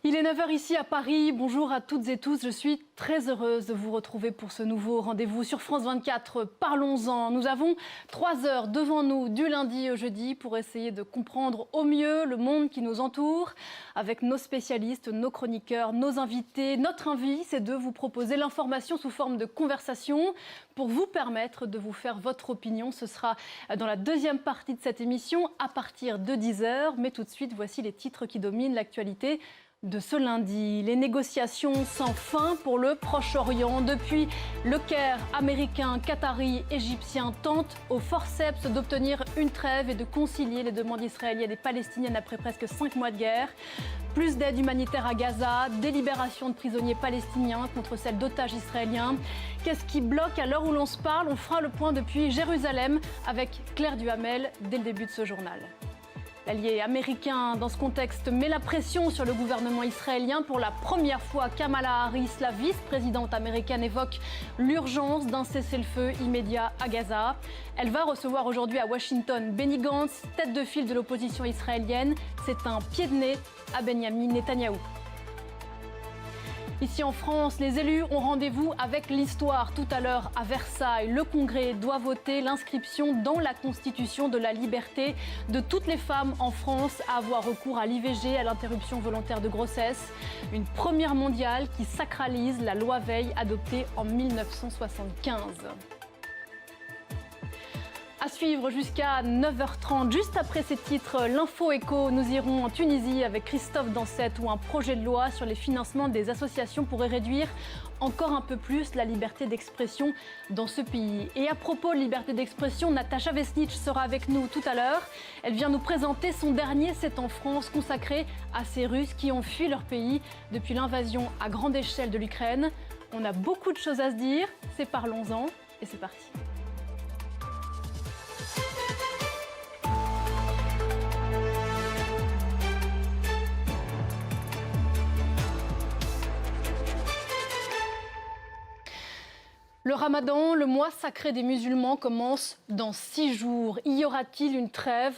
Il est 9 h ici à Paris. Bonjour à toutes et tous. Je suis très heureuse de vous retrouver pour ce nouveau rendez-vous sur France 24. Parlons-en. Nous avons 3 heures devant nous du lundi au jeudi pour essayer de comprendre au mieux le monde qui nous entoure avec nos spécialistes, nos chroniqueurs, nos invités. Notre envie, c'est de vous proposer l'information sous forme de conversation pour vous permettre de vous faire votre opinion. Ce sera dans la deuxième partie de cette émission à partir de 10 h. Mais tout de suite, voici les titres qui dominent l'actualité de ce lundi. Les négociations sans fin pour le Proche-Orient. Depuis le Caire, Américains, Qataris, Égyptiens tentent au forceps d'obtenir une trêve et de concilier les demandes israéliennes et palestiniennes après presque 5 mois de guerre. Plus d'aide humanitaire à Gaza, des libérations de prisonniers palestiniens contre celles d'otages israéliens. Qu'est-ce qui bloque à l'heure où l'on se parle? On fera le point depuis Jérusalem avec Claire Duhamel dès le début de ce journal. L'allié américain, dans ce contexte, met la pression sur le gouvernement israélien. Pour la première fois, Kamala Harris, la vice-présidente américaine, évoque l'urgence d'un cessez-le-feu immédiat à Gaza. Elle va recevoir aujourd'hui à Washington Benny Gantz, tête de file de l'opposition israélienne. C'est un pied de nez à Benyamin Netanyahou. Ici en France, les élus ont rendez-vous avec l'histoire. Tout à l'heure, à Versailles, le Congrès doit voter l'inscription dans la Constitution de la liberté de toutes les femmes en France à avoir recours à l'IVG, à l'interruption volontaire de grossesse. Une première mondiale qui sacralise la loi Veil adoptée en 1975. À suivre jusqu'à 9 h 30. Juste après ces titres, l'info écho, nous irons en Tunisie avec Christophe Dansette où un projet de loi sur les financements des associations pourrait réduire encore un peu plus la liberté d'expression dans ce pays. Et à propos de liberté d'expression, Natacha Vesnitch sera avec nous tout à l'heure. Elle vient nous présenter son dernier C'est en France consacré à ces Russes qui ont fui leur pays depuis l'invasion à grande échelle de l'Ukraine. On a beaucoup de choses à se dire, c'est Parlons-en et c'est parti. Le Ramadan, le mois sacré des musulmans, commence dans 6 jours. Y aura-t-il une trêve ?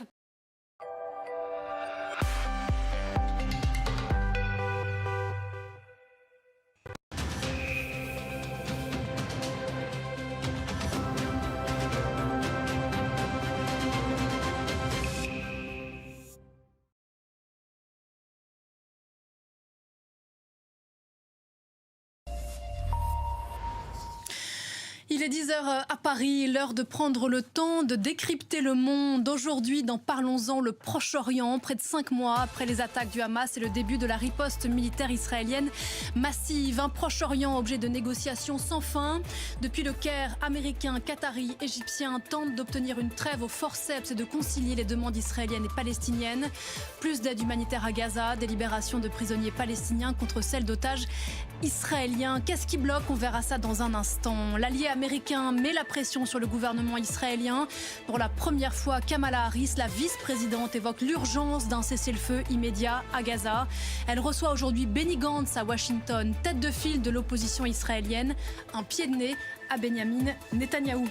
Il est 10 h à Paris, l'heure de prendre le temps de décrypter le monde. Aujourd'hui, dans Parlons-en, le Proche-Orient, près de 5 mois après les attaques du Hamas et le début de la riposte militaire israélienne massive. Un Proche-Orient objet de négociations sans fin. Depuis le Caire, Américains, Qataris, Égyptiens tentent d'obtenir une trêve au forceps et de concilier les demandes israéliennes et palestiniennes. Plus d'aide humanitaire à Gaza, des libérations de prisonniers palestiniens contre celles d'otages israéliens. Qu'est-ce qui bloque? On verra ça dans un instant. L'allié américain met la pression sur le gouvernement israélien. Pour la première fois, Kamala Harris, la vice-présidente, évoque l'urgence d'un cessez-le-feu immédiat à Gaza. Elle reçoit aujourd'hui Benny Gantz à Washington, tête de file de l'opposition israélienne, un pied de nez à Benyamin Netanyahou.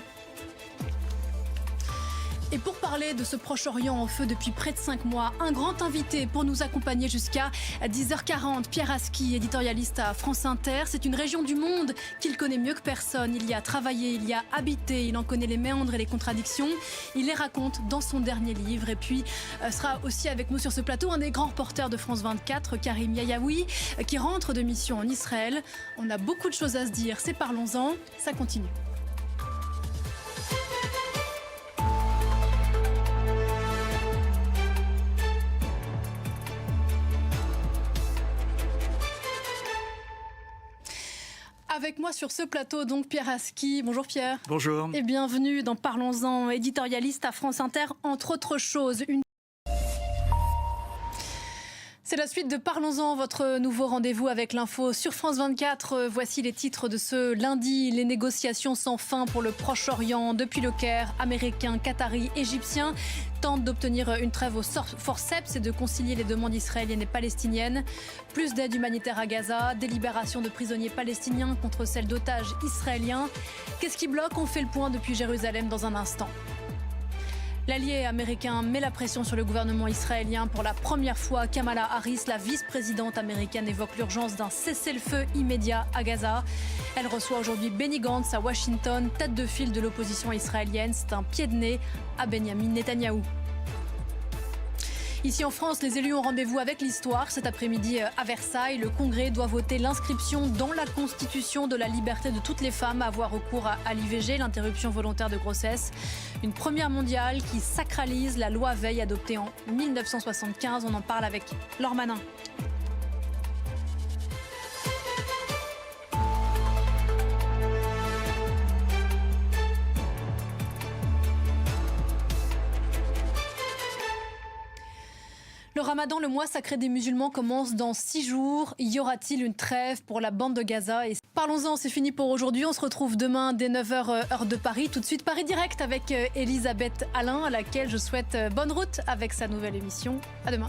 Et pour parler de ce Proche-Orient en feu depuis près de 5 mois, un grand invité pour nous accompagner jusqu'à 10 h 40, Pierre Aski, éditorialiste à France Inter. C'est une région du monde qu'il connaît mieux que personne. Il y a travaillé, il y a habité, il en connaît les méandres et les contradictions. Il les raconte dans son dernier livre. Et puis sera aussi avec nous sur ce plateau un des grands reporters de France 24, Karim Yayaoui, qui rentre de mission en Israël. On a beaucoup de choses à se dire, c'est Parlons-en, ça continue. Avec moi sur ce plateau, donc Pierre Aski. Bonjour Pierre. Bonjour. Et bienvenue dans Parlons-en, éditorialiste à France Inter, entre autres choses. C'est la suite de Parlons-en, votre nouveau rendez-vous avec l'info sur France 24. Voici les titres de ce lundi. Les négociations sans fin pour le Proche-Orient. Depuis le Caire, Américains, Qataris, Égyptiens tentent d'obtenir une trêve au forceps et de concilier les demandes israéliennes et palestiniennes. Plus d'aide humanitaire à Gaza, des libérations de prisonniers palestiniens contre celles d'otages israéliens. Qu'est-ce qui bloque? On fait le point depuis Jérusalem dans un instant. L'allié américain met la pression sur le gouvernement israélien. Pour la première fois, Kamala Harris, la vice-présidente américaine, évoque l'urgence d'un cessez-le-feu immédiat à Gaza. Elle reçoit aujourd'hui Benny Gantz à Washington, tête de file de l'opposition israélienne. C'est un pied de nez à Benyamin Netanyahou. Ici en France, les élus ont rendez-vous avec l'histoire. Cet après-midi à Versailles, le Congrès doit voter l'inscription dans la Constitution de la liberté de toutes les femmes à avoir recours à l'IVG, l'interruption volontaire de grossesse. Une première mondiale qui sacralise la loi Veil adoptée en 1975. On en parle avec Laure Manin. Le Ramadan, le mois sacré des musulmans, commence dans 6 jours. Y aura-t-il une trêve pour la bande de Gaza? Et parlons-en, c'est fini pour aujourd'hui. On se retrouve demain dès 9h heure de Paris. Tout de suite, Paris Direct avec Elisabeth Alain, à laquelle je souhaite bonne route avec sa nouvelle émission. À demain.